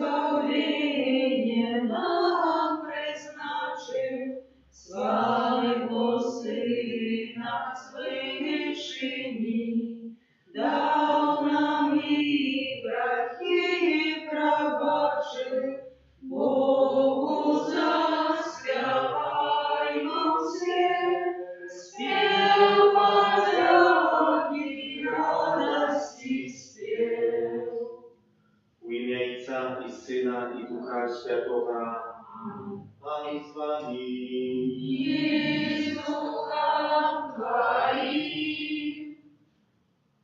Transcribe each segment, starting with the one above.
избавление нам призначив, Свого Сына з вишині, дав нам і грехи пробачив, Богу заспіваймо все, спів подяки, радості спів. W imię Ojca i Syna i Ducha Świętego. Pan z wami. I z duchem Twoim.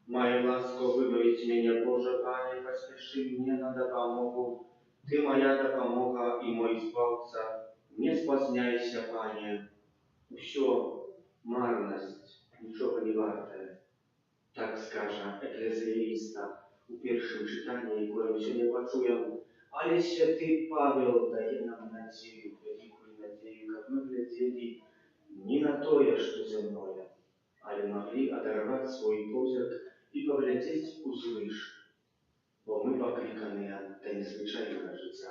Moja łasko, wybawidź mnie, Boże Panie, pośpieszaj mnie na допомогу. Ty moja допомога i mój Zbawca. Nie spóźniaj się, Panie. Все marność, niczego nie warte. Tak skaże eklezjaista u pierwszym czytaniu, którym się nie poczują. Ale święty Paweł daje nam nadzieję, wielką nadzieję, jak my глядели nie na to, co земное, ale mogli oderwać swój wzrok i poglądać uзвыш, bo my poklиканы do niezwyczajnego życia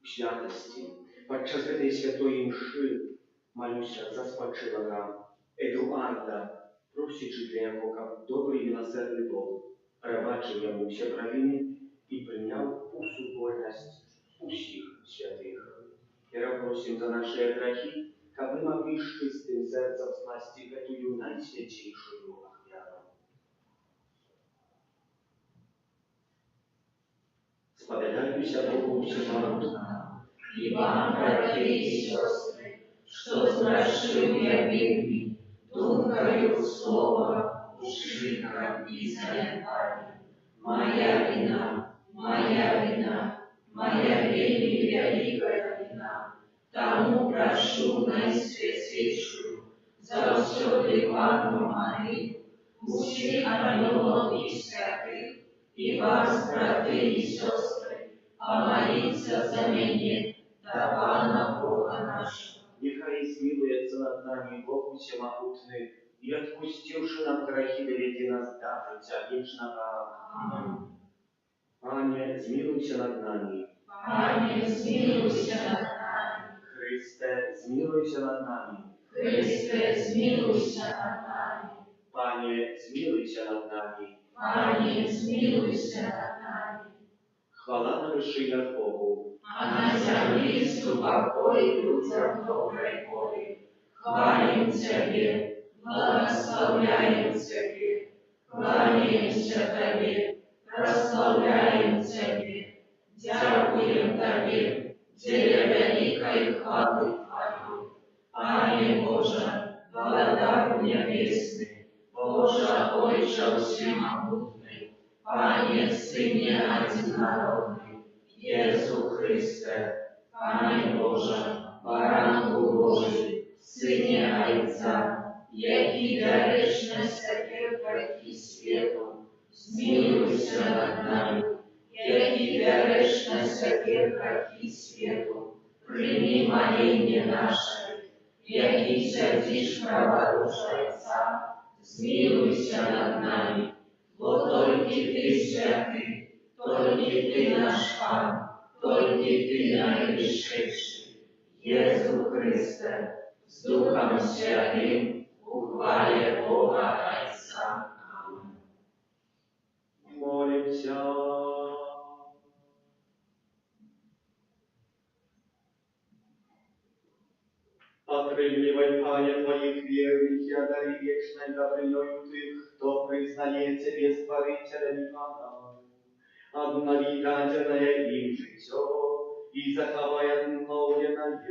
w świętości. Podczas tej świętej mszy молюся за спочилого Едуарда, просячи для його, як добрий милосердний Бог, пробачив йому всі провини і прийняв у соборність усіх святих. І просим за наші грехи, як ми могли з чистим серцем скласти эту найсвятейшую охрану. Споведаюся Богу всемогутному, И вам, братья и сестры, что сгрешил я вину, думкою, слова, ушибком и занятанием. Моя вина, моя великая вина. Тому прошу наисвятейшую, за всю Ивану Марию, усіх ангелов и святых, и вас, братья и сестры, помолиться за меня, да Пана Бога нашего. Нехай смилуется над нами Бог всемогутный, и отпустивши нам грехи, доведи нас до життя вечного. Аминь. Пане, змилуйся над нами. Пане, змилуйся над нами. Христе, змилуйся над нами. Христе, змилуйся над нами. Пане, змилуйся над нами. Пане, змилуйся над нами. Хвала на вершинах Богу. А на землі супокой людям доброй воли. Хвалим Тебе, благословляем Тебе, кланяемся Тебе, прославляем Тебе, дякуем Тебе, для великой хвалы Твоей. Пане Боже, владар небесный, Боже, Отче всемогутный, Пане, Сыне одинородный, Иису Христе, Пане Боже, Баранку Божий, Сыне Отца, який дариш на всяке грехи світу, змилуйся над нами, який дариш на всяке грехи світу, прийми моління наше, який святиш праворуша Отца, змилуйся над нами, бо тільки Ти святий, тільки Ти наш Пан, тільки Ти найвищий, Єсу Христе, з Духом Святим, у хвалі Бога Отця. Аминь. Молимся. Окрыливай, Пане, Твоих верных и одари вечной добрыною Тых, кто признает Тебе Створителем и Паном. Обнови даденное им житё и заховай обновленное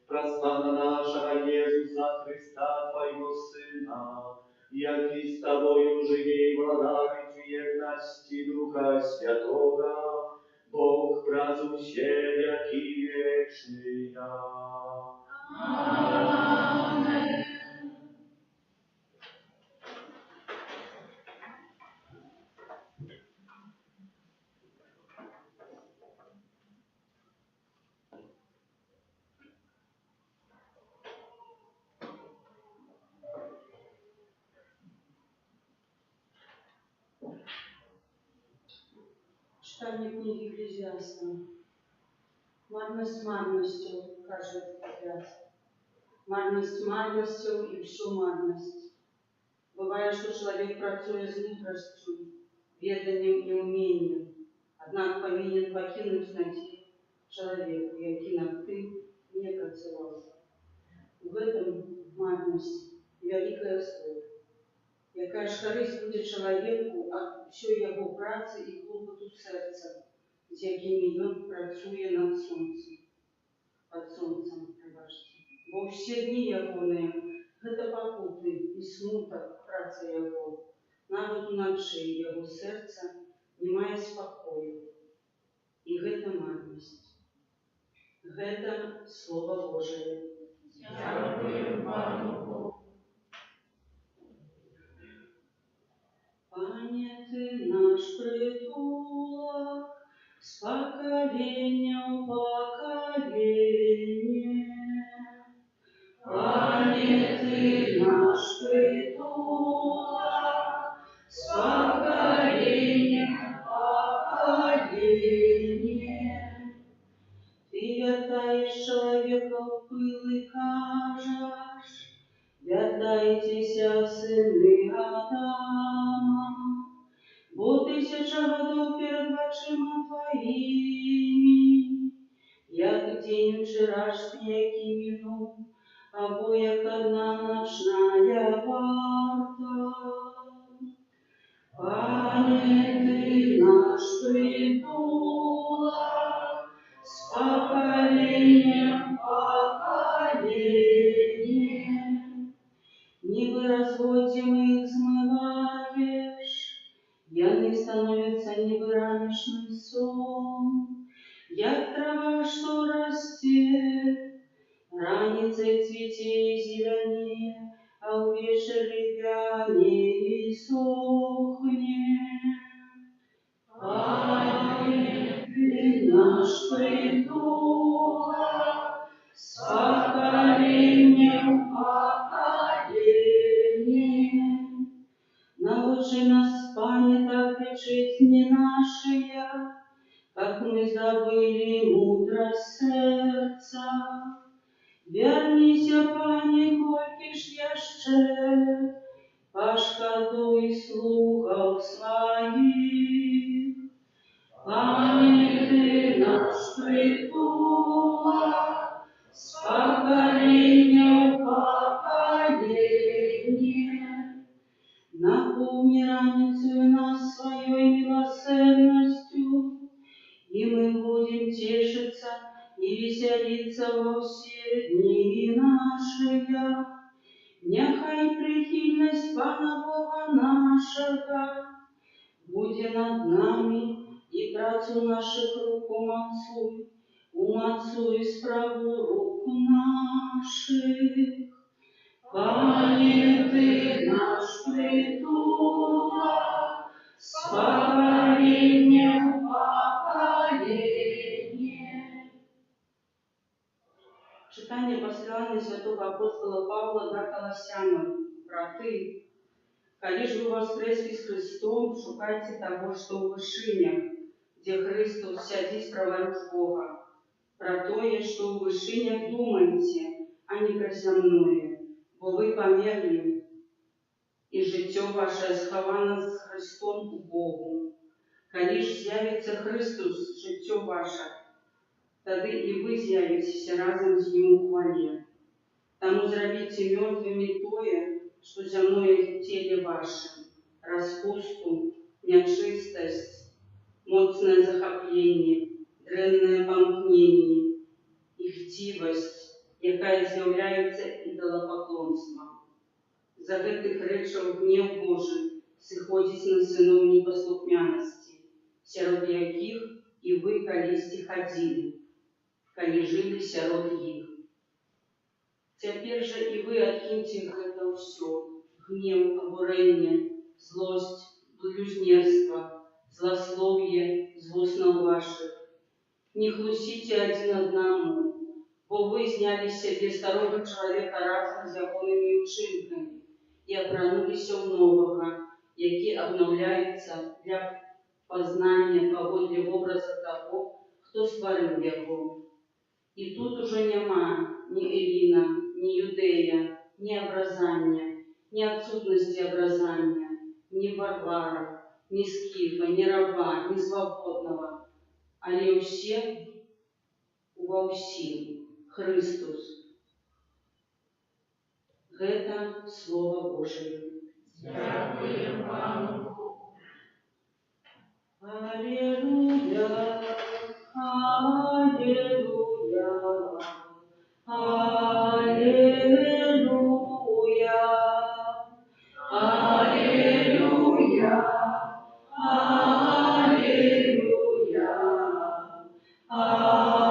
пространство нашего Иисуса Христа, Твоего Сына, який с Тобою живе и владарит в едности Духа Святого, Бог празднует все веки вечные. Amen. Читання книги Екклезіаста. Марність марністю, каже Екклезіаст. Марність марністю і всю марність. Буває, що чоловік працює з мудростю, веданням і умінням, однак повинен покинути надію чоловіку, який над тим не працював. У гэтым марність вялікае слово. Якая ж карысць будзе чалавеку ад усёй яго працы і клопату сэрца, з якімі ён працуе над сонцем, пад сонцем, прабачце. Бо ўсе дні ягоныя гэта пакуты і смутак працы яго. Нават уначы яго сэрца не мае спакою. І гэта марнасць. Гэта Слова Божае. Дякую Пану Богу. Пане, Ты наш притулок, с поколения в поколение. Пане, Ты наш притулок, с поколения в поколение. Ты вертаешь человека в пыл и кажешь: вертайтеся, сыны Адама, бо 1000 годов перед очима Твоими, як день вчерашний, який минул, або як одна ночная варта. Пане, Ты наш притулок, с поколения в поколение. Ніби разводимых змываешь, яны становятся ніби ранішний сон, як трава, что растет, раніцей цвіте і зеленее, а увечері вяне і сохне. Пане, Ты наш притулок, с поколения в поколение. Научи нас, Пане, так лечить не наши, как мы забыли мудрость сердца. Вернися, Пане, кольки ж яще, пошкодуй слухов своих. Пане, Ты наш притулок, с поколения в поколение. Напомни раницу нас своей милосердностью, и мы будем тешиться и веселиться во все дни наши. Нехай прихильность Пана Бога нашего будет над нами, и працу наших рук умацуй справу рук наших. Пане, Ты наш притулок, с поколения в поколение. Читание послания святого апостола Павла до Колоссянам. Браты, коли ж вы воскресли с Христом, шукайте того, что в вышинях, где Христос сядет праворуч Бога. Про тое, что в вышинях думайте, а не про земное, бо вы померли, и життя ваше сховано с Христом у Богу. Коли ж з'явиться Христос, життя ваше, тады и вы з'явитесь разом с Ним у хвале. Тому зробите мертвыми тое, что земное в теле вашем, распусту, нечистость, моцное захопление, дрэнное помкнение и хтивость, якая з'является идолопоклонством. За гэтых рэчаў гнев Божий сыходзіць на сыноў непаслухмяності, сярод якіх и вы калісьці ходили, калі жили сярод іх. Цяпер жа и вы адкіньце гэта ўсё: гнев, обурение, злость, блюзнерство, злословие з вуснаў ваших. Не хлусите один одному, бо вы сняли с себе старого человека разом с ягонными учинками и опранулись в нового, який обновляется для познання паводле образа того, хто створив його. І тут уже нема ні Еліна, ні Юдея, ні образання, ні відсутності образання, ні Варвара, ні Скіфа, ні раба, ні свободного, але все во всім Христос. Гэта Слово Божие. Дякуємо Пану Богу. Аллилуйя, аллилуйя, аллилуйя, аллилуйя, аллилуйя,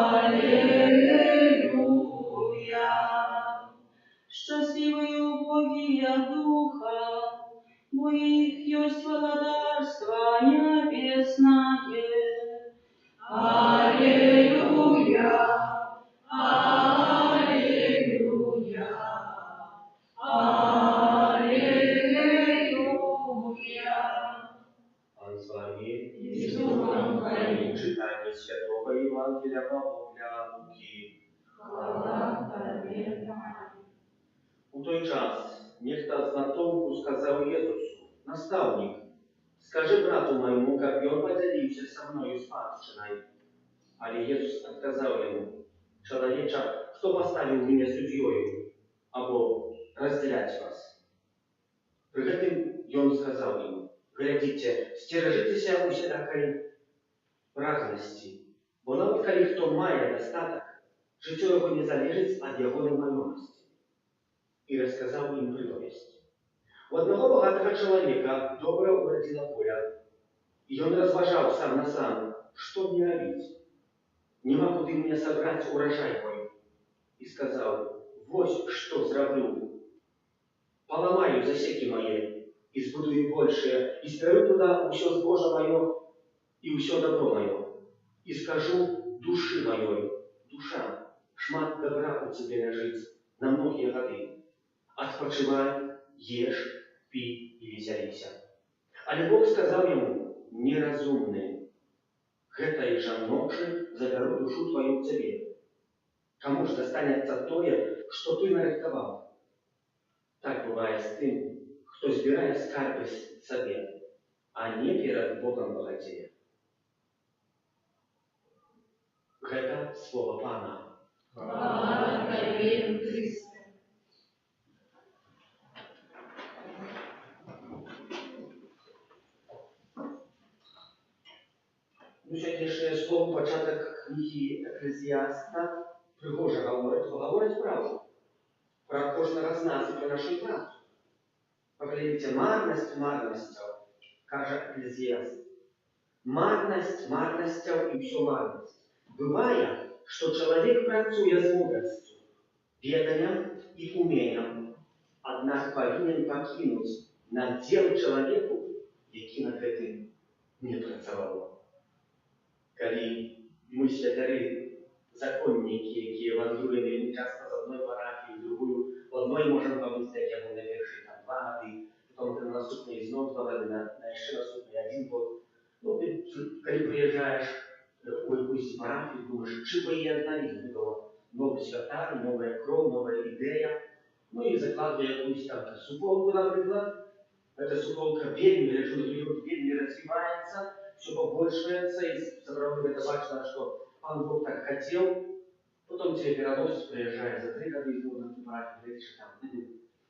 аллилуйя. Щасливые убогие духа, бо их есть владарство небесное. Аллилуйя, аллилуйя, аллилуйя. Он с вами. И с Духом Твоим. Читание Святого Евангелия по Луки. Хвала Тобі, Пане. У той час нехто з натовпу сказав Єсусу: «Наставник, скажи брату моєму, как він поділився со мною спадщиною». Але Єсус відказав йому: «Чоловіча, хто поставив мене суддєю, або розділяти вас?» При гэтым ён сказав йому: «Глядите, стережитеся усякої праздності, бо навіть коли хто має достаток, життя його не залежить від його немайомості». И рассказал им приповесть. У одного богатого человека добрая уродила поля, и он разважал сам на сам, что мне робить. Не могу ты мне собрать урожай мой. И сказал: «Вот что зроблю. Поломаю засеки мои, и сбудую больше, и сперу туда все збожа мое, и все добро мое. И скажу души моей: душа, шмат добра у тебе лежит на многие годы. Отпочивай, ешь, пей и веселися». Але Бог сказал ему: «Неразумный, гэтай же ночи заберу душу твою к тебе. Кому ж достанется тое, что ты нарыхтовал?» Так бывает с тем, кто збирает скарбы себе, а не перед Богом богатея. Гэта слово Пана. Хвала Тобі, Христе. Ну, сьогоднішнє слово, початок книги Еклезіаста, пригоже говорить правду. Про кожного з нас і про нашу працю. Поглядите, марність марністю, каже Еклезіаст. Марність марністю і все марність. Буває, що чоловік працює з мудростю, веданням і умінням, однак повинен покинути наділ чоловіку, який над гэтым не працював. Коли мы святары, законники, якія вандруем вельмі часто з одной парафіі в другую, в одной можем памятаць, як на першай 2 гады, потом на наступнай зноў 2 гады, на яшчэ наступнай 1 год. Ну, ты, калі прыязджаеш у якусь парафію, думаеш, чым бы я аднавіць, было новы святар, новая кроў, новая ідэя. Ну і закладвае якусь там суполку, напрыклад. Эта суполка вельмі, вельмі развивается, все побольшается, и сапраўды гэта бачна, што Пан Бог так хотел. Потом тебе пераносят, приезжая за 3 года, и на ту парафію, видишь, там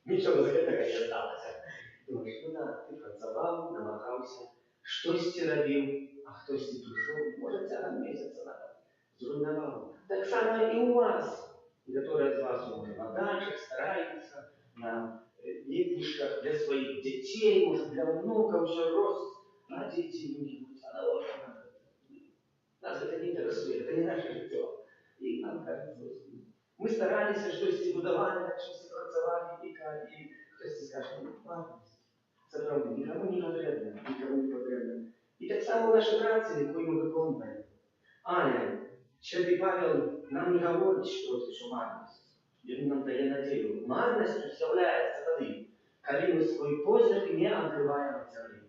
нічого за гэтага не осталось. Думаешь, ну да, ты працаваў, намагаўся, штосьці рабіў, а хтосьці прыйшоў, можа, цягам месяца зруйнаваў. Так само и у вас. Некоторые из вас, может, на дачах стараются, на летнишках для своих детей, может, для внуков все рост, а дети не будут. Нас это не интересует, это не наше життя. И нам кажется, мы старались, что-то будовали, что-то працевали, и кто-то скажет: «Ну, марність, це правда, никому не потрібно, никому не потрібно». И так само наши праці, яку ми виконуємо. Але Святий Павел нам не говорить, що це все марність. Він нам дає надію. Марністю з'являється тоді, коли ми свій позір не відкриваємо в землі.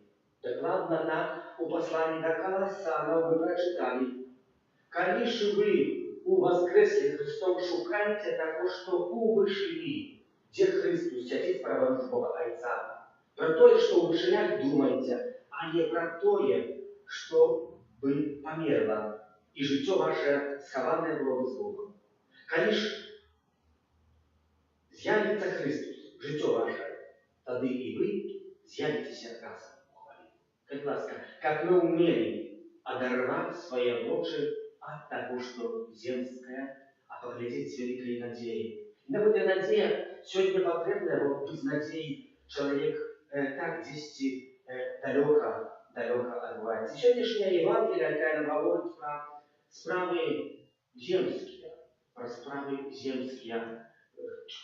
Докладно так у посланні до Колоссанов ми прочитали: «Коли ж ви у воскреслі Христом шукаєте того, що у вишині, де Христос сидить праворуч Бога Отца. Про то, что у вышинях думаете, а не про то, что бы померло, и життя ваше схованное было бы с Богом. Коли ж з'явиться Христос, життя ваше, тогда и вы з'явитесь разом у хвале. Как ласка, как мы умели оторвать свои очи от того, что земское, а поглядеть с великой надеей. На этой надея сегодня потребна, вот без надеи человек так десь далеко отбывается. Сегодняшняя Евангелие, которая нам говорит про справы земские,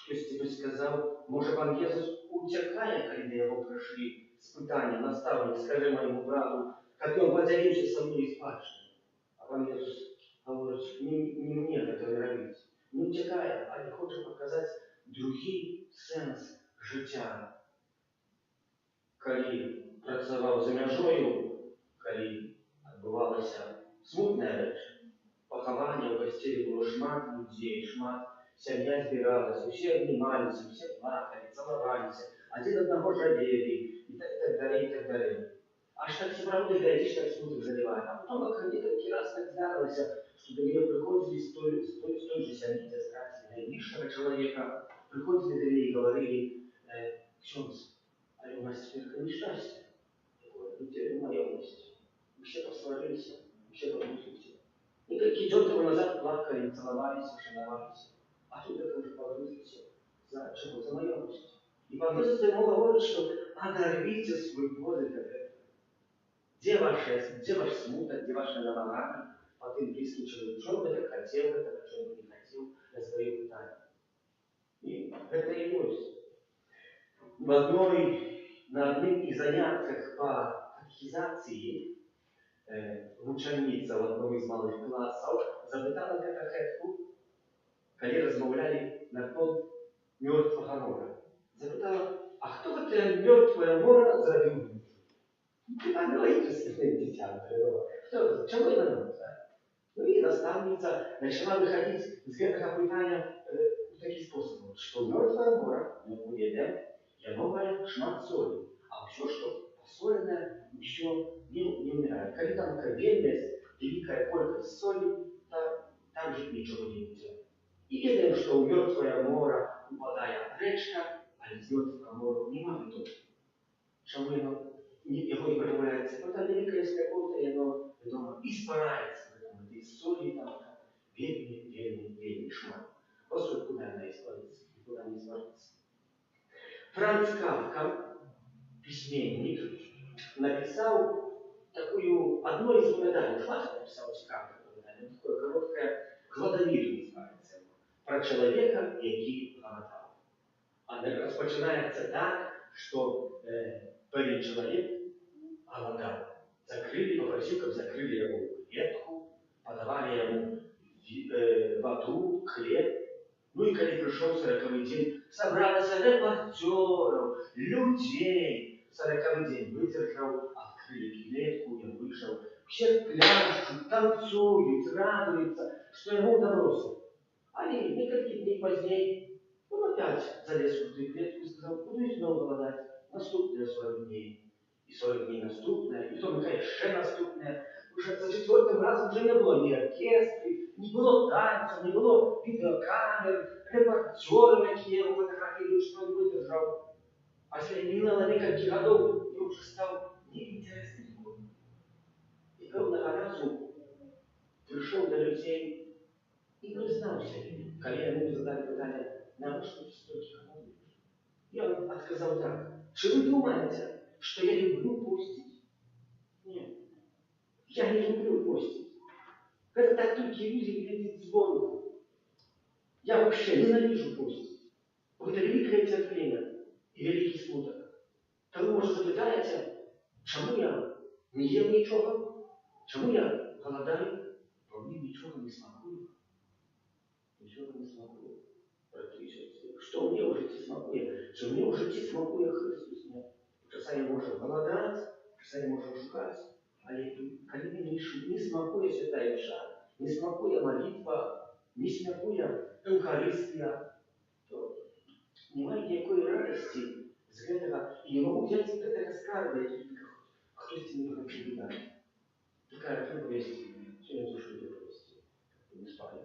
Хтось тебе сказав, може пан Єсус утекає, коли його прийшли спитання, наставник, скажи моєму брату, как он поделился со мной из пашни. А пан Єсус говорить, не мне это нравится. Не утекає, а не хоче показати другий сенс життя. Коли працював за межою, коли відбувалася смутна реч, поховання в гостей було шмат людей, семья збиралась, все обнимались, все плакали, целовались, один одного жалели, и так далее, и так далее. Аж так правда глядишь, как смуток заливает. А потом, как несколько раз так здарилось, что до нее приходили с той же семьи, наивысшего человека, приходили до нее и говорили: «Ксенц, а у нас теперь несчастье, и теперь моя область. Мы все посварились, мы все помучились. И как идет его назад, плакали, целовались, шановались. А тут это уже погрузится за чего? За наемность. И погрузится ему говорит, что оторвите свой подвиг от этого. Где ваш смуток, где ваше намагание по тем близким человеком? Что бы ты хотел, этого, что бы не хотел, я задаю питание. И это и есть. На одном из занятках по катехизации ученица в одном из малых классов запитала катехетку, коли розмовляли на фон мертвого мора. Запитала: а хто це мертвое море зробив? Аналогічне дитя. Чому вона мертва? Ну і наставниця почала виходити з цього питання в такий спосіб, що мертвое море, ми увидим, оно має шмат солі, а все, що посолене, еще не умирает. Коли там кабельность, великая колькость соли, там жить ничего не будет. И видим, что у мертвое море упадает речка, а из мертвого моря нема виду. Чому його не проявляється? Потому что великое спекота, и оно, видимо, испаряется в этой соли, там, вельми шмат. Просто куда она испарится, никуда не испарится. Франц Кафка, письменник, написал одно из поминаний, Франц написал Кафка, такое короткое «Гладомир» называется, про человека, який голодал. Она распочинается так, что парень человек голодал. Попросил, как закрыли ему клетку, подавали ему воду, хлеб. Ну и когда пришел 40-й день, собралось репортеров, людей. 40-й день выдержал, открыли клетку, он вышел. Все пляшут, танцуют, радуются, что ему удалось. А несколько дней позднее он опять залез в эту клетку и сказал: буду и снова голодать. Наступные 40 дней. И 40 дней наступные, и потом еще наступные. Уже за 4-м разом уже не было ни оркестров, не было танцев, не было видеокамер, репортеров, какие его фотографируют, что он выдержал. А если минуло несколько годов, мне уже стал неинтересный никому. И певного разу пришел до людей и признался им, когда ему задали питание: на что ты столько молодежь? Я вам отказал так: что вы думаете, что я люблю постить? Нет, я не люблю постить. Это так только люди видят звонку. Я вообще ненавижу постить. Вот это великое терпение и великий смуток. Тому, може, запитаєте, чому я не їм нічого? Чому я голодаю? Бо мені нічого не смакує. Нічого не смакує. Що мені в житті смакує? Чи мені в житті смакує Христос? Ні. Часами можу голодати, часами можу шукати, Але калі не смакуе святая мша, не смакуе молитва, не смакуе Евхаристия, то немає ніякої радості з гэтага. І не могу взять гэтага скарба, які хтось не буде прибігати. Така приповесть, сьогодні душу приповесть, не спали.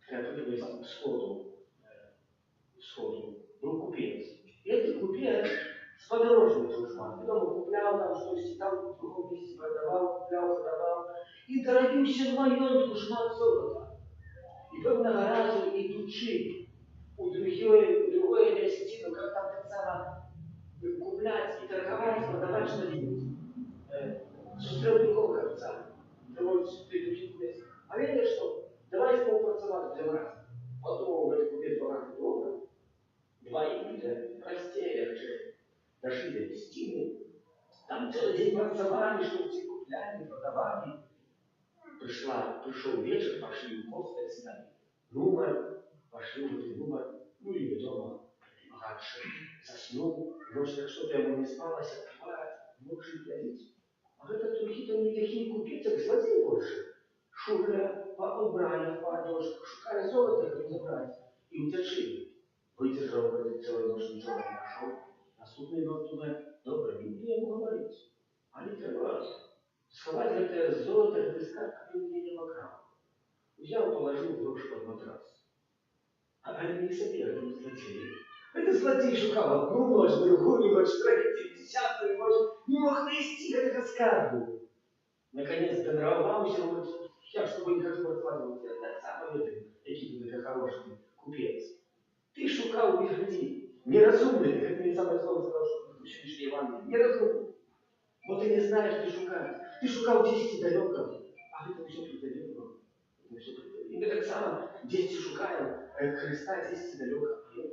Така приповесть сходу. Был купец. И этот купец с подорожником шмат. Потом куплял там что-то, там в другом месте продавал, продавал. И дорогущий маёнтку шмат золота. И певного разу идучи у другое местину, как там так само куплять и торговать, продавать что-нибудь. Сустрел другого купца. Довольно идучи купец. А это что? Давай співпрацювати для нас. Потом этот купец богатый добрый. Два люди простее, дошли до Пестины. Там целый день pracoвали, что все купляли, продавали. Пришел вечер, пошли в мост, сняли номер, пошли в этот номер, ну и дома богатше. Заснул, ночь так что-то ему не спалось, открывает, мог жить глядеть. А этот другие-то не такие купец, как злодей больше. Шуря по убранию, по одежках, шукая золото, как забрать, и утешили. Выдержал этот целый ночь, ничего не нашел. Наступний ночь думає, добре, він буде йому говорити. Але треба сховати це золото, це скарб, він мені не покрав. Взяв, положив гроші під матрас. А не собі, а не злодій. Это злодей шукав одну ночь, другую ночь, третью, десятую ночь. Не мог найти этого скарбу. Наконец-то нарвался, он говорит, я с тобой не хочу працювати, так само это, який буде хороший купець. Ты шукал, выходи. Неразумный, как мне самое слово сказал, что в сегодняшней Евангелии. Неразумный. Вот ты не знаешь, ты шукаешь. Ты шукал 10 далеко, а это все предалеко. И мы так само 10 шукаем Христа, 10 далеко, а я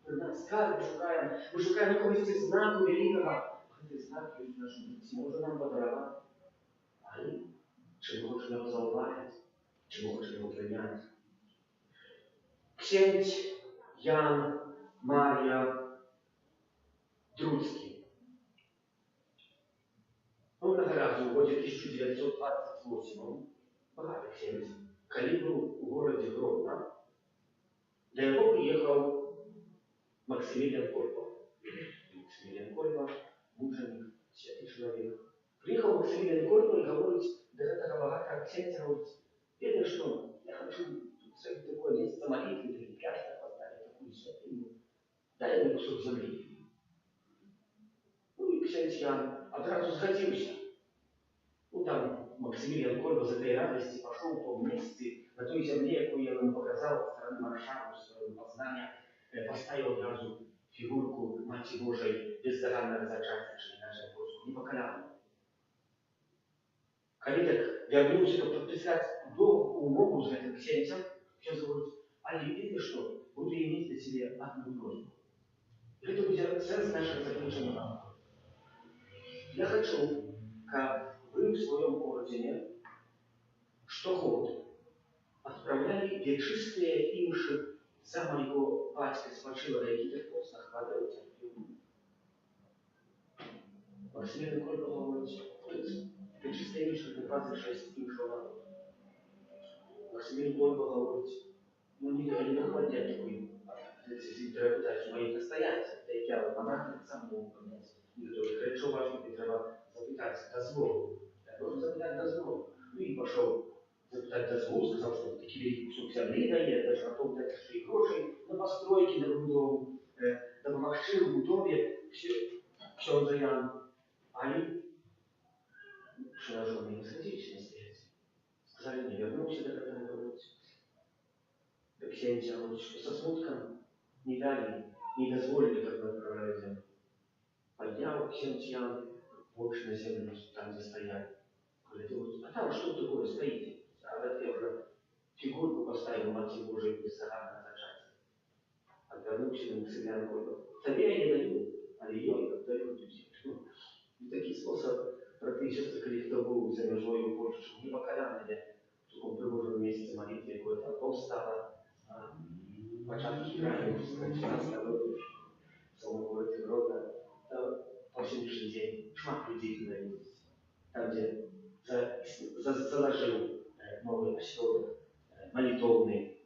тут нас скарб шукаем. Мы шукаем какого-то знаку великого. А этот знак есть в нашем жизни. Может нам подаровать. А чего хочем его зауважить, чего хочем его принять. Księć Jan Maria Drucki. Он разу в году 1928 богатый księdz, коли был в городе Гродно, до него приехал Максимилиан Кольба. Максимилиан Кольба, муженик, святый человек. Приехал Максимилиан Кольба и говорит, до этого богатого księdza, говорит, видно, что я хочу такое место молитвы, или кляштер поставить, такую святыню. Дай мне кусок земли. Ну и księdz Ян одразу сходился. Ну там Максимилиан Кольба за этой радости пошел по месте, на той земле, которую я ему показал, со стороны Варшавы, своего познания, поставил одразу фигурку Матери Божией бездоганного зачатия, czyli нашей Божьей, непоколянной. Коли так вернулся, то подписать умову с этим księdzem, księdz говорит, але видите, что буду иметь для себя одну просьбу. Это будет сенс нашего заключения. Я хочу, как вы в своем ордене, штогод отправляли вечистые имши за моего батька спочила, які в постах падають. Максимилиан Кольба говорить, вечистые имши на 26 имшов народу. Максимилиан Кольба говорить, ну не доходять такої інтерпретації моїх настоянців, та як я монах так само можу понять. Якщо важко, треба запитати дозволу. Я должен запитати дозволу. Ну и пошел запитать дозволу, сказал, что такие великий кусок земли дает, даже готов дать ще й грошей на постройки, на будову, допомогти в будові, książę Jan. Ale przyłożony nie zgodziliście niestety. Сказали, не вернулся до этого говорить. До księcia, что со смутком не дали, не дозволили, как мы отправляли землю. Поднял księć Jan больше на землю, там, где стояли. Говорит, а там что такое стоите? А в этой уже фигурку поставил Матери Божией бездоганного зачатия. Отвернувшись, Максимилиан Кольба. Тебе я не даю, а ее даю друзья. И такий способ, браты и сестры, коли кто был за межою Польшу, не покаянные, в таком привоженном месяце молитве, какое-то полстава, початки краю, скончался, самого города Гродно, по сегодняшний день шмат людей туда ездит. Там, где заложил новый осёл молитовный,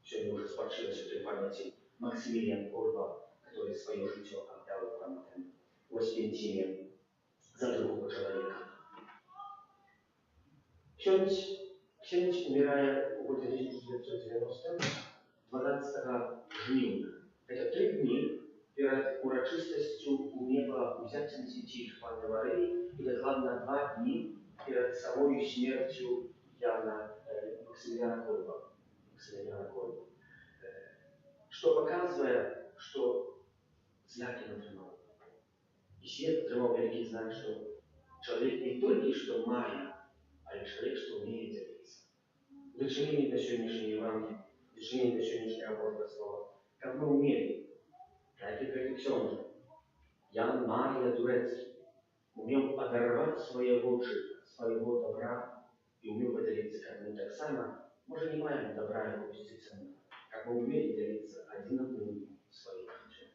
сегодня уже спадший святой памяти Максимилиан Колба, который свое житие отдал в Освенциме за другого человека. Ksiądz умирая в году 1990 12 жнивня. Это 3 дни перед урочистостью у неба узятия детей Панны Марии и докладно 2 дни перед самой смертью Максимилиана Колба. Что показывает, что зря не натрымал. И свет натрымал великий знак, что человек не только что мая, а и человек, что умеет делиться. Дочинение до сегодняшней Евангелии, дочинение до сегодняшнего Божьего Слова. Как мы умели, как и książę, Jan Maria Turecki, umiał oderwać swojego życia, swojego dobra i umiał podzielić как мы так само, może nie mają dobra jakąś cenę, как мы умели делиться один одним своим życiem.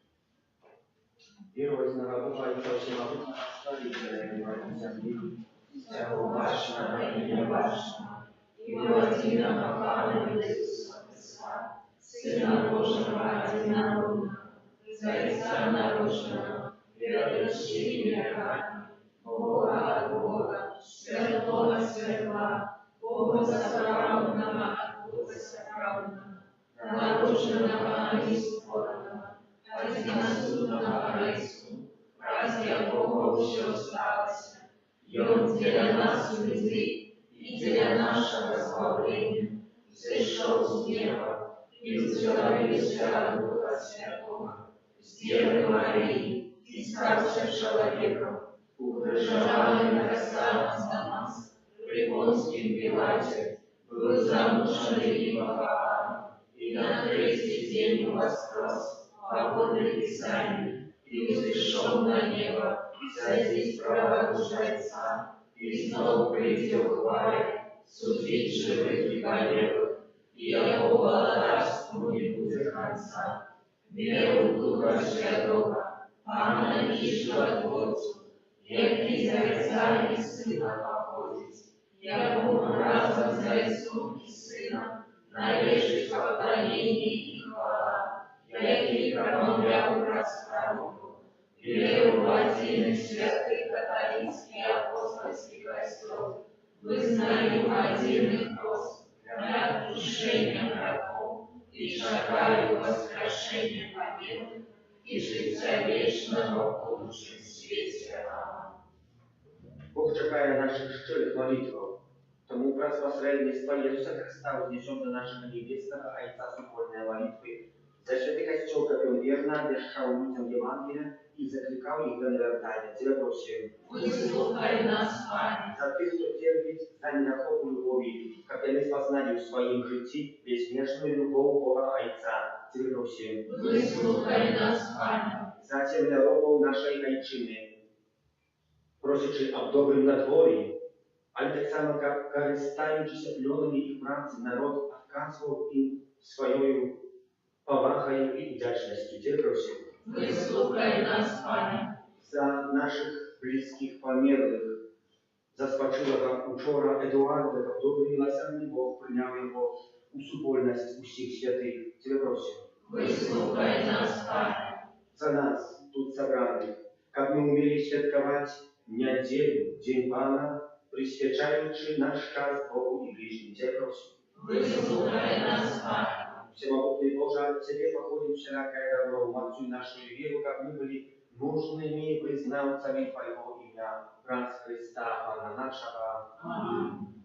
Вера на Бога и всемогутного Створителя и Творца мира, вся ваша и не ваша, и возводина Павла Иисуса Христа, Сына Божьего единородного, Зайца наружного, ведущий века, Бога от Бога, святого светла, Бога соправленного от Бога соправленного, наружного и спорного, одиносудного Иису, разве Бога все осталось, и Он для нас людей и для нашего славления сошел с неба и вселился от Духа Святого, с Девы Марии, и ставший человеком, укружаемый рассадом за нас, при Понтии Пилате, был замученный и похован, и на 3-й день воскрес, по воле Писания, и взошел на небо, садись право Отца, и снова придет в хвале, судить живых и померлых, и Иегова царству не будет конца. Веру в Духа Святого, Анна и Животворцу, який за Отца и Сына походит, якому разом за Отцом и Сыном належит поклонение и хвала, який промовлял раз пророку, веру в один святый католический апостольский костел, вызнаю один и прост, для отпущения грехов, и шагаю воскрешение победы и життя вечного в будущем свете. Бог чекає наших щирих молитв. Тому праз посредництва Иисуса Христа вознесем до нашего небесного Отца супольные молитвы. За святый Костел, как Он верно обещал людям Евангелия и закликал их до навертания. Тебя просим. Выслухай нас, Пане. За тех, кто терпит за недохопу любови, как они познали в своем житии безмежную любовь Бога Отца. Тебя просим. Выслухай нас, Пане. За землеробов нашей Отчины, просячи об добрым надворье, ale tak samo korzystając się plonami ich pracy, naród okazał im swoją powagą i wdzięcznością. Dziękuję. Wysłuchaj nas, Panie. Za naszych bliskich pomierłych, za spoczywego uczora Eduarda, jak dobry miłosierny Bóg przyjął jego usupólność u всех świętych. Dziękuję. Wysłuchaj nas, Panie. За нас, тут собраных, как мы умели świętkować niedzielę, Dzień Pana, присвячаючи наш час Богу и ближним. Тебя просим. Wysłuchaj nas, Panie. Всемогутный Боже, от Тебе походит всякое добро, умолчуй нашу веру, как мы были нужными признавцами Твоего имя, Франц Христа, Пана нашего. Аминь.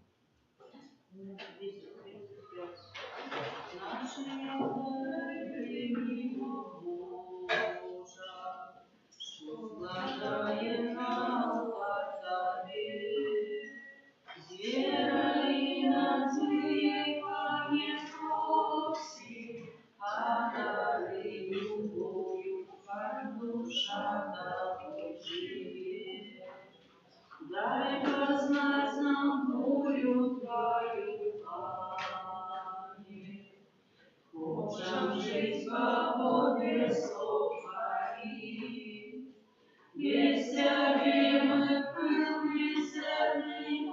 Дай познать нам волю Твою, Пане. Хочем жить по воле слов Твоих. Есть мы пыл мизерный,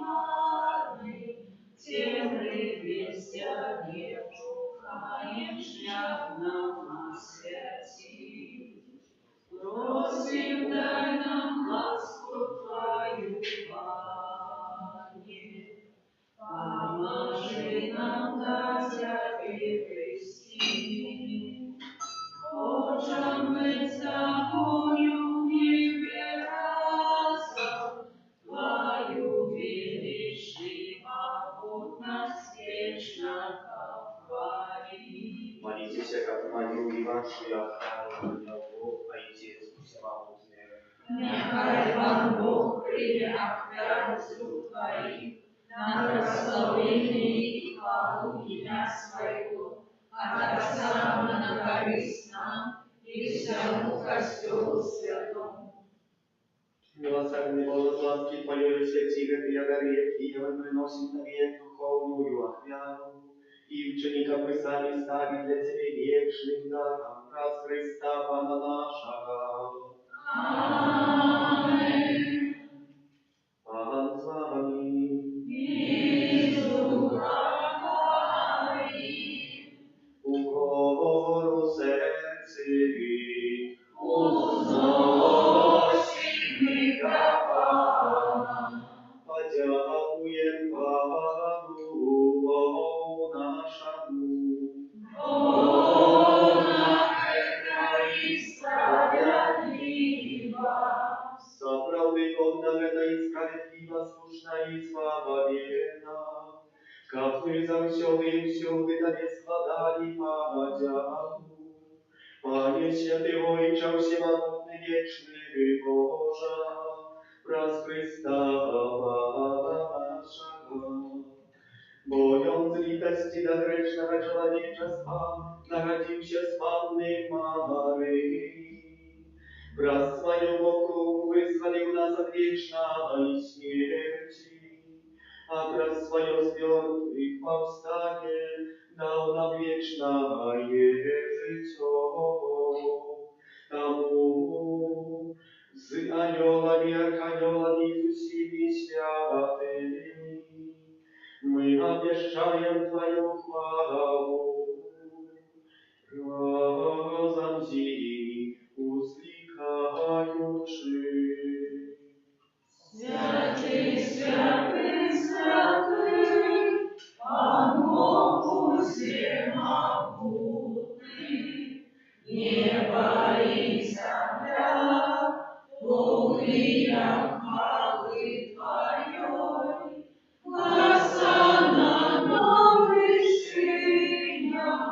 Просим, дай нам ласку Твою, Пане. Поможи нам до Тебя вести. Хочем быть с Тобою мире разом, Твою величь и могутность вечно хвалить. Молитесь, как молю и вашу я охрану, Бог, Отец, всемогутный. Нехай Пан Бог прийде обязу Твоих, на прославление и хвалу имя Своего, от Отца на корысть нам и всему Костелу Святому. Милосердный Боже, с ласки Твоей святили Ты, и мы приносим Тебе духовную охрану, и ученика мы сами стали для Тебя вечным даром, раз Христа Пана нашего. Аминь. Пан с вами. И с духом Твоим. Укору сердце, Узносим мы Пана. подякуем Пану Богу нашему. Бога это и справедливо. Соправды Бог нам это и справедливо, слушно и свободенно. Как мы завсёды и всюды Тебе складали подяку. Пане святого и ча всемогутный вечный Боже, праз Христа нашего. Бо Он з литости до грешного человечества народился с Панны Марии. Праз свою руку вызволил нас от вечной смерти, а праз свое с мертвых повстание дал нам вечное житье. Тому с анёлами, арханёлами и с усими святыми мы обещаем Твою хвалу. Разом сими усликаючи. Святый, святый, святый, Пан Бог всемогутный, небо и земля, полная хвалы Твоей. Хосанна на вершинах,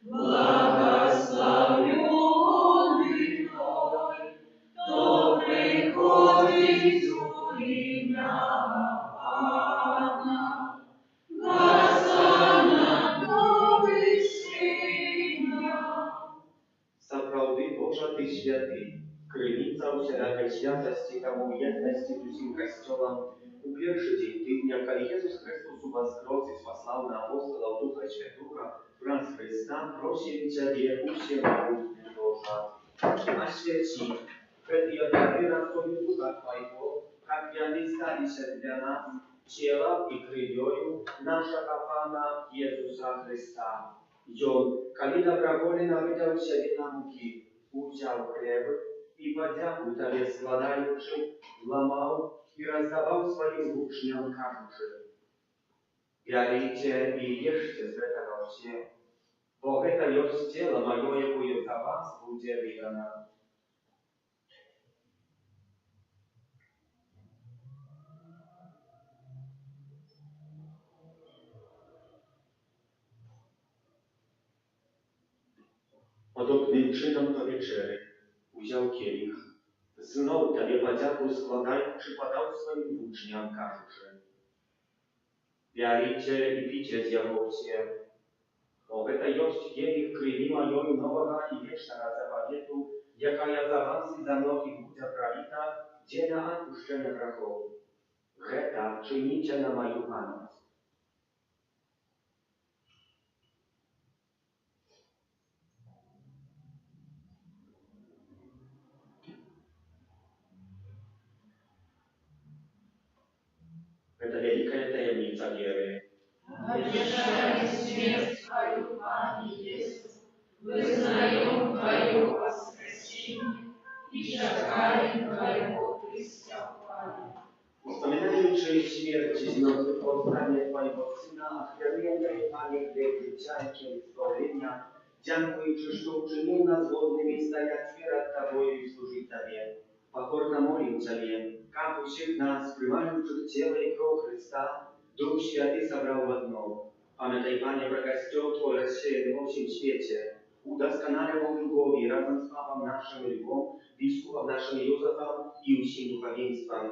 благословенный Твой, кто приходит в имя Пана. Хосанна на вершинах. Сапраўды Божа Ты святый, крыніца усялякай святости, тому едности з усім Костелом. У перший день тижня, коли Иисус Христос воскрес и спасал на апостолов Духа Святого, праз Христа, просим Тебе, всемогутный Боже, освети эти дары рассудит Духа Твоего, как они стались для нас телом и кровью нашего Пана Иисуса Христа. И Он, коли добровольно выдал себе на муки, взял хлеб и подяку Тебе складаючи, ломал и раздавал своим учням, кажучи: «Берите и ешьте с этого все, бо это есть тело мое, якое за вас будет выдано». Podobnym czynom do wieczery wziął kielich, znów Tobie podziaku składając, podał swoim uczniom, każuszy: «Берите и пейте с его все, бо это есть кielich krwi mojej nowego i wiecznego zapowiedzu, jaka za was i za mnogich będzie prolita, gdzie na odpuszczenie grzechów. Это czynicie na moją pamięć». Это великая таємниця віри. Обещали смерть Твою, Пане Иисус, вызнаем Твое воскресение и чекаем Твоего приступания. Wspominając śmierci zmartwychwstania Twojego Syna, ofiarujemy, Panie, chleb życia i kielich zbawienia, dziękując, że uczynił nas godnymi stać przed Tobою i służyć Tobie. Покорно молим Тебе, как у всех нас, принимающих тело и кровь Христа, Дух Святый собрал в одно. Памятай, Пане, про костел Твой рассеянный во всем свете, удосконаливал любовь разом с Папом нашим Львом, Biskupом нашим Józefem i усім духовенством.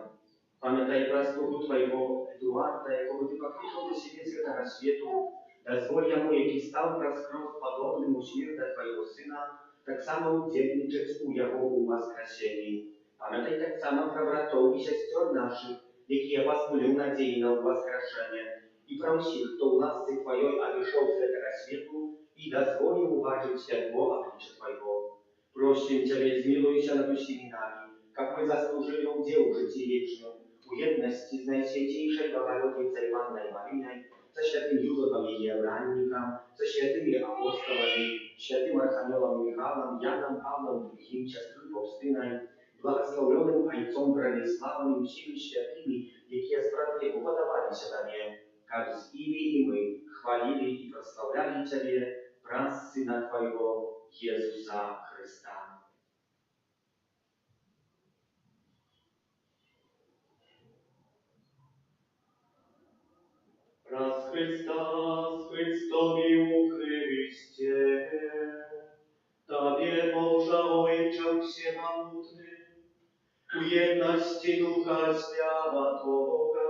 Памятай про слугу Твоего Эдуарда, якого Ты покликал до себе с этого свету, дозволь ему, який став проскрос подобным у смерти Твоего Сына, так само удельничать у Его у воскресении. Pamiętaj tak samo про братов и сестер наших, якие возбудил надеи на воскрешение, и про всех, кто у ласцы Твоей обошел с этого свету, и дозволил уважить святого обличия Твоего. Просим Тебя, zmiłuйся над всеми нами, как мы заслужили удел жития вечным, у едности с Наисвятейшей Богородицей Панной Марией, со святым Юзефом и Евранником, со святыми апостолами, святым Архангелом Михаилом, Яном Павлом, другим, сестрой Фаустиной, благословенным Отцом Брониславом и всеми святыми, якие справедливо подавались Тебе, как с ими и мы хвалили и прославляли Тебе, праз Сына Твоего, Иисуса Христа. Праз Христа, с Христом и у Христе, Тебе, Боже, Ojcze Всемогутный, у едности Духа Святого,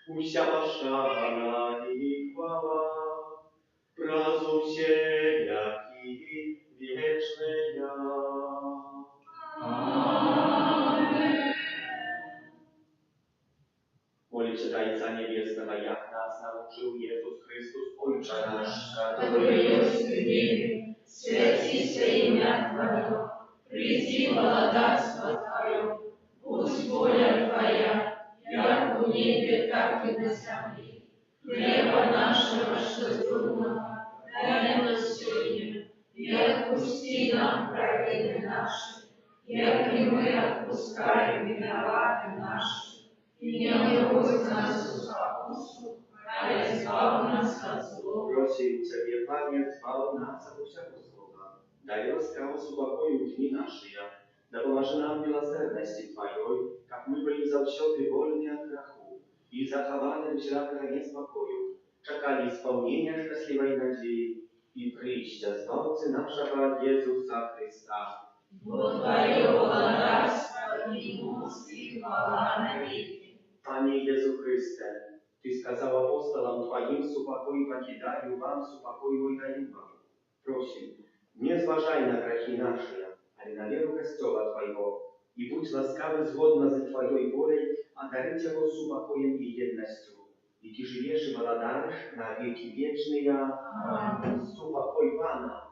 уся шана и хвала, празу все, яки вечные. Аминь. Молимся до Отца Небесного, як нас научил Иисус Христос, Отче наш, Который есть в небе, святися имя Твое, приди благодатство Твое, будь воля Твоя, як в небе, так и на земле. Хлеба нашего насущного дай нам сегодня, и отпусти нам провины наши, як и мы отпускаем виноватым нашим. И не вводь нас в искушение, а избавь нас от злого. Просим Тебе, Пане, избавь нас от всякого зла. Дай ласкаво супокой дни наши, да поможи нам в милосердности Твоей, как мы были завсёды вольны от греху, и захованы всякого неспокою, чекали исполнения счастливой надеи, и прища Збавцы нашего Иисуса Христа. Бо Твое благодарство и милость и хвала навеки. Пане Иисус Христе, Ты сказал апостолам Твоим, супокой покидаю вам, супокой мой даю вам. Просим, не зважай на грехи наши, але на веру Костела Твоего, и будь ласкавый згодно за Твоей волей, одарить его супокоем и едностью, и Ты живешь и владаешь на веки вечные. Аминь. Супокой Пана,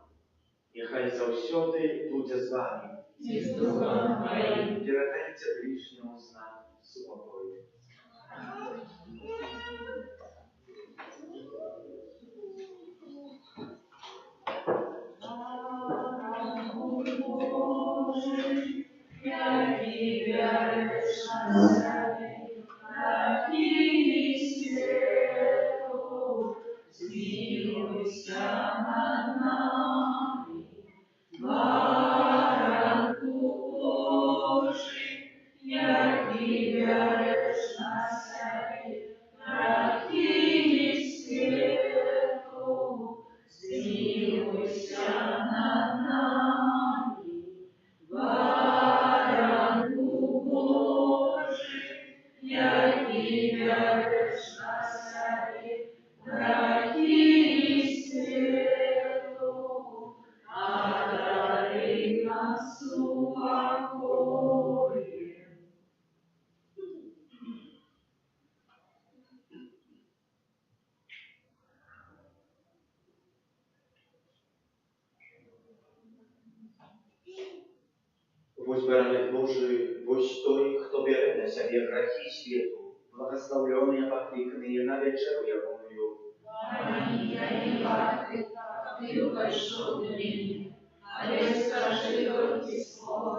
нехай завсёды буде з вами. И с Духом Твоим. Передайте ближнему знак супокою. Боже, я Тебя решаю, какие свету, смилуйся над нами. Баранку Божий, я Тебя решаю, какие свету, смилуйся над нами. Баранку Божий, я Тебя решаю, какие свету, одари нас упокоем. Будь баранок Божий, будь той, хто бере на себе грехи світу, благословленные, покликанные на вечеру Яковлю. Мария и Марта, Ты вошел в меня, а я скажи только слово,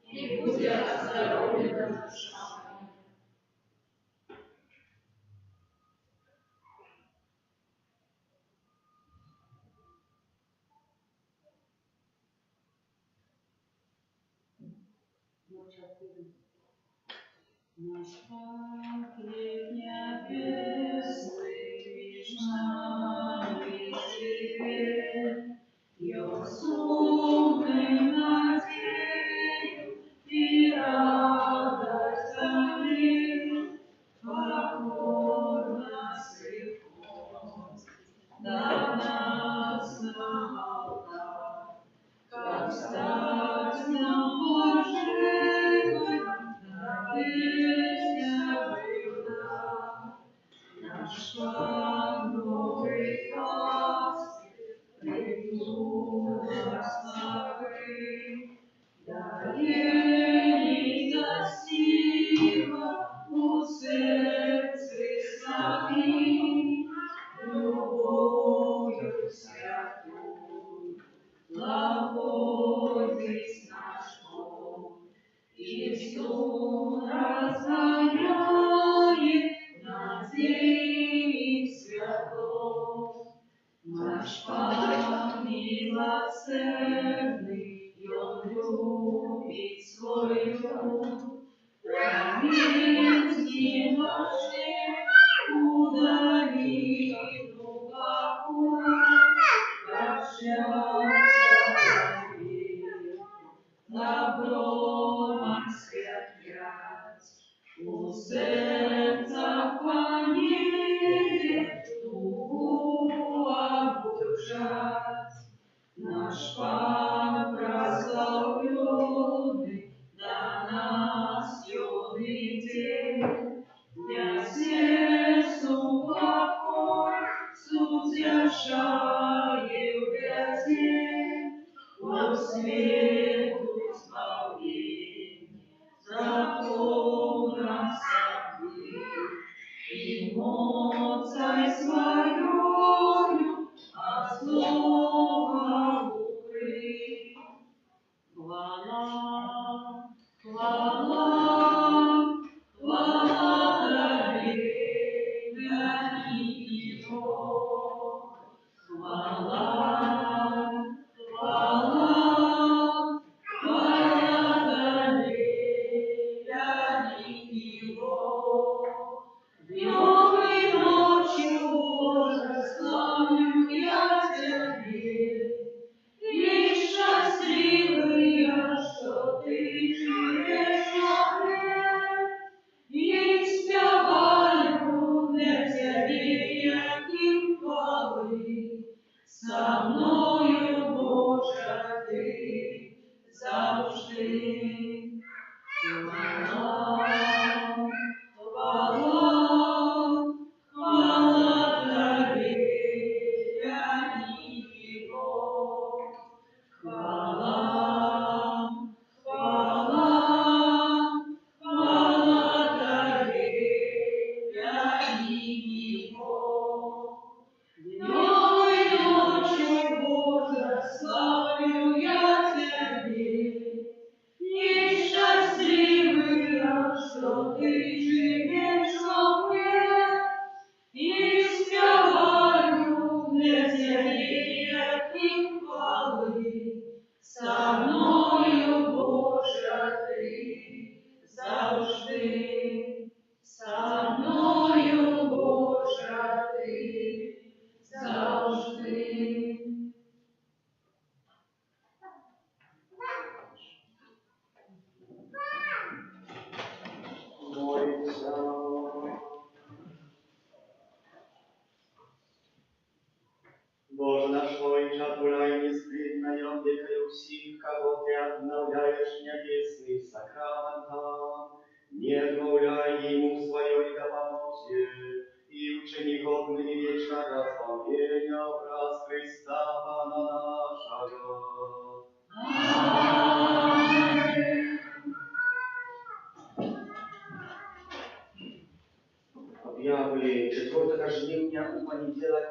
и Будь здоров'я душа моя. Наш хлеб небесный лишь нами живет, и осудный надею и радость дарит, покорно приходит до нас на алтарь, как стать нам Божией, надейся всегда. Наш Пан новый даст, приду благослови, да еле достигла у сердце сами, любовью святую находить наш Бог, и все разгоняет надеи святов. Наш Пан милосердный, и Он любит свой люд, промездни ночи удалит глубоко, как счастье добром осветлять, у сердца поедет тугу обужать. Наш Пан прославленный, до нас юный день, для сердцу покой, сутешает грязи, по свету избавление, закона святых, и моцай свою от злого укрыть. Хвала, хвала, хвала Тебе, великий Бог. Хвала, хвала, хвала Тебе, великий Бог. Днем и ночью, Боже, славлю я Тебе. И счастливый я, что Ты живешь во мне, и співаю для Тебе, яким хвали. Со мною, Боже, Ти завжди. Хвала, хвала, хвала Тобі, великий Бог. Хвала, хвала, хвала Тобі, великий Бог. Днем и ночью, Боже, славлю я Тебе, и счастливый я, что Ты живешь во мне, и спеваю для Тебе, яким хвали. Со мною, Боже, Ти завжди, со мною, Боже, Ти завжди. Молимся. Боже наш Отче, отправляй неизбежное века всех, кого Ты обновляешь небесным сакраментом, не отмовляй Ему своей допомозе, и учеников ныне вечно располнения образ Христа Пана нашего. Objawy 4 żniwnia u poniedziałek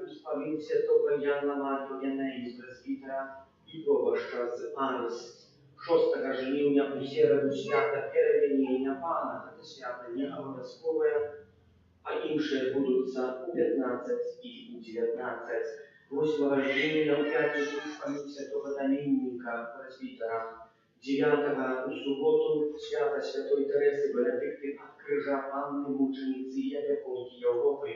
usprawił Świętego Jana Marka Wianej z prezbitera i proboszcza z Arst, 6 жнивня у середу свята Перевінення Пана, це свято не обов'язкове, а інші будуться у 15 і у 19. 8 жнивня у п'ятницю спомін святого Домінніка, пресвітера. 9 у суботу свята Святої Тереси Бенедикти від Крижа, Панни Мучениці і опікунки Європи.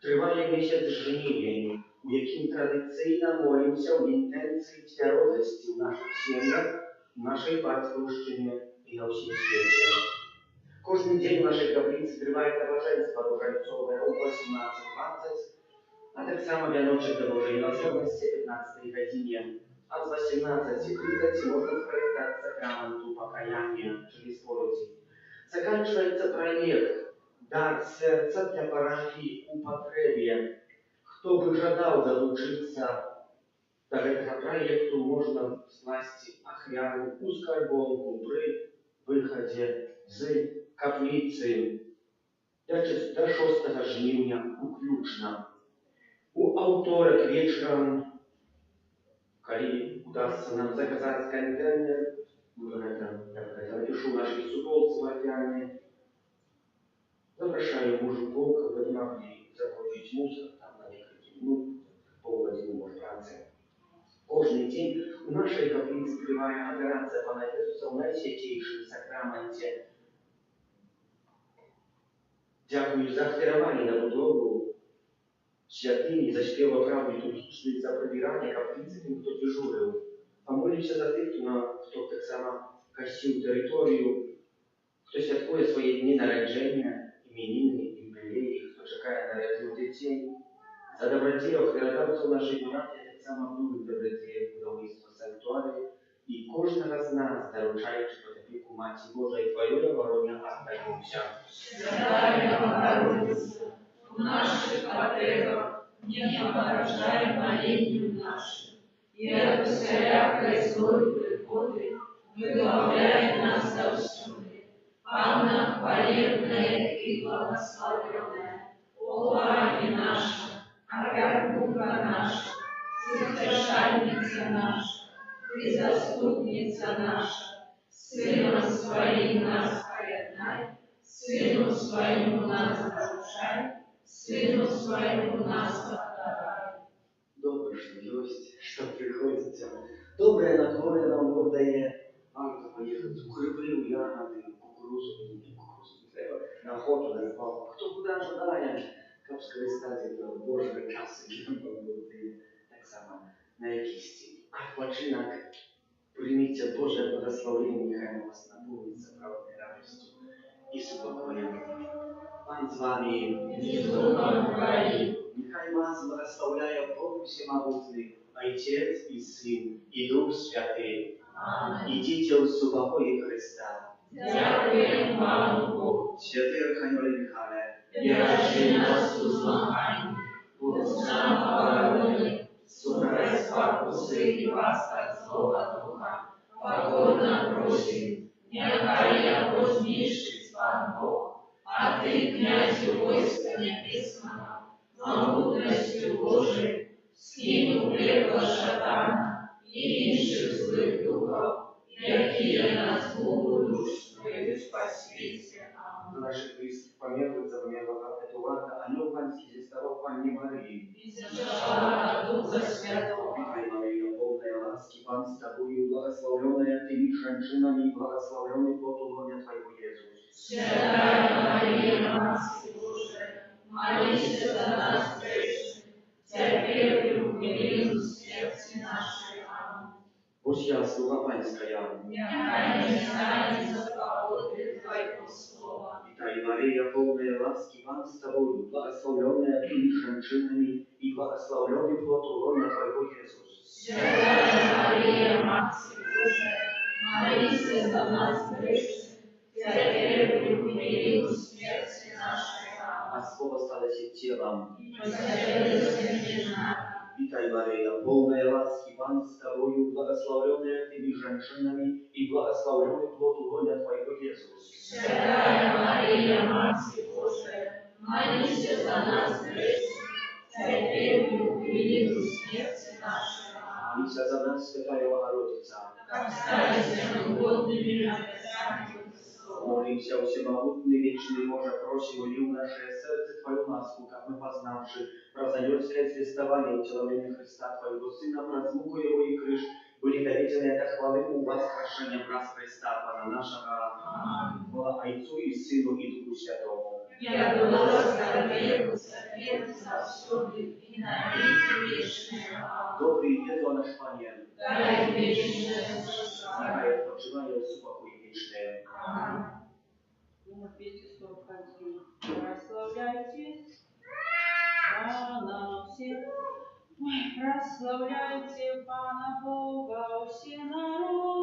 Триває місяць жнивень, у яким традиційно молимося в інтенції твердості в наших сім'ях, в нашій батьківщині і на всім світі. Кожен день в нашій каплиці триває набоженство Боженцове о 18:20, а так само віночок до Божої милосердності о 15 годині. А з 18:30 можна скористатися сакраменту покаяння через сповіді. Заканчивается проект «Дар сердца для парафії у потребі». Хто би жадав долучитися до этого проекту, можна скласти ахвяру у скарбонку при виході з каплиці до 6 жнивня включно. У авторок вечером, коли удастся нам заказать контейнер, я напишу наши суполцы материальные, запрошаю мужиков, когда не могли закончить мусор, там на несколько минут, полгодини, может, Франция. Кожний день у нашей каплице триває адорація Пана Ісуса в найсвятейшем сакраменті. Дякую за ахвярування на будову святині, за спєва правди літургічної, за прибирання каплиці тим, хто дежурив. Помолимося за тих, хто так само косив територію, хто святкує свої дні народження, іменини, юбілеї, хто чекає на різдво дітей. За добродіїв хвилодавців нашої браті, так само нових добродіїв будівництва санктуарії, і кожного з нас, доручаючи під опіку Маті Божої Твоєї, вороня остаємося. Святая Богородица, в наших потребах не порождай молению нашим, и от всякой злой приходы выбавляй нас отсюда. Анна хвалебная и благословенная, Пани наша, опекунка наша, содержальница наша, Ты заступница наша, Сыном Своим нас поеднай, Сыну Своему нас нарушай, Сыну Своему нас отдавай. Добре, що є, що приходиться. Добре на дворі нам Бог дає. Анка поїхати, укріпив ягоди, кукурузу, не треба, на охоту, на рибалку. Хто куди жадає, як скористати до Божої часи, так само на якісь відпочинок. Прийміть Боже благословення, нехай вас наповниться правдою радістю і спокоєм. Пан з вами, І з Духом Твоїм. нехай вас благословляє Бог Всемогутний, Отець і Син, і Дух Святий. Амінь. Ідіть у супокої Христа. Дякуємо вам, Богу. Святий Архангеле Михайле, Бережи нас у змаганні, будь нам оборони, супер спокуси і ласка Злого Духа, покорно просим, нехай я познішить Пан Бог, а Ти, князю войска небесного, могутностью Божией, скинь у пекло шатана и інших злих духов, які нас Богу душ твою спасіться. За наших близких помилуй, за помиловал Эдуарда, Анел Панский, Зестовал Панне Марии. І за Духа Святого. Ай, Мария, полная ласки, Пан с тобою, благословленная ты между женщинами, и благословленный плод лона Твоего, Иисус. Святая Марія, Матерь Божия, молися за нас грешних, теперь и в годину смерти нашей. Аминь. Пусть я, слуга Панская, Нехай не станется свободы Твоего слова. Ай, Мария, полная ласки, Пан с тобою, благословленная ты между женщинами, и благословленный плод лона Твоего, Иисус. Святая Марія, Матерь Божия, молися за нас грешных, теперь и в годину смерти нашей. А слово сталося телом. И поселилось между нами. Витай, Мария, полная ласки, Пан с тобою, благословленная ты между женщинами, и благословленный плод лона Твоего, Иисус. Святая Марія, Матерь Божия, молися за нас грешных, теперь и в годину смерти нашей. Молись Молимся за нас, Святая Богородица. Оставайся угодными описанием Христова. Молимся, о всемогутный, вечный Боже, просим, ули в наше сердце Твою ласку, как мы познавши, прозаётся звествование утеломления Христа Твоего Сына, про звуку Его и крыш, были доведены до хвалы у воскрешения враз Христа, Пана нашего, хвала Отцу и Сыну и Духу Святому. Я была веку соперница всюду и на веки вечные. Добрый Иисус наш Пане, Дай вечное нехай odpoczywają w spokoju wiecznym. Номер 241. Прославляйте Пана все. Ой, прославляйте Пана Бога, все народы.